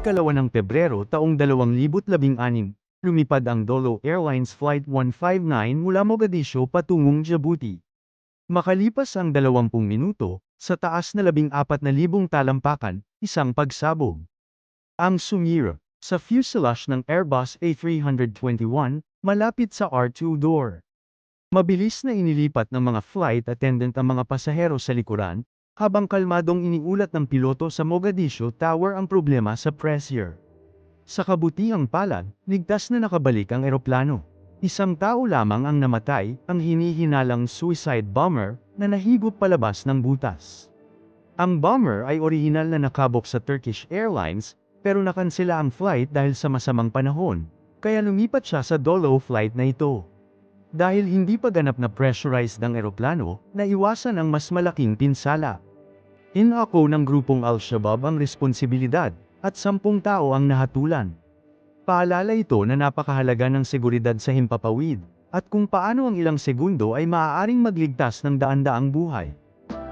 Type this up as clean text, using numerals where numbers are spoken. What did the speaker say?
ikalawa ng Pebrero taong 2016, lumipad ang Dolo Airlines Flight 159 mula Mogadiscio patungong Djibouti. Makalipas ang 20 minuto, sa taas na 14,000 talampakan, isang pagsabog ang sumira sa fuselage ng Airbus A321, malapit sa R2 door. Mabilis na inilipat ng mga flight attendant ang mga pasahero sa likuran, habang kalmadong iniulat ng piloto sa Mogadiscio Tower ang problema sa pressure. Sa kabutihang palad, ligtas na nakabalik ang eroplano. Isang tao lamang ang namatay, ang hinihinalang suicide bomber, na nahigop palabas ng butas. Ang bomber ay orihinal na nakabok sa Turkish Airlines, pero nakansela ang flight dahil sa masamang panahon, kaya lumipat siya sa Dolo flight na ito. Dahil hindi pa ganap na pressurized ang eroplano, naiwasan ang mas malaking pinsala. Inako ng grupong Al-Shabaab ang responsibilidad, at 10 tao ang nahatulan. Paalala ito na napakahalaga ng seguridad sa himpapawid, at kung paano ang ilang segundo ay maaaring magligtas ng daan-daang buhay.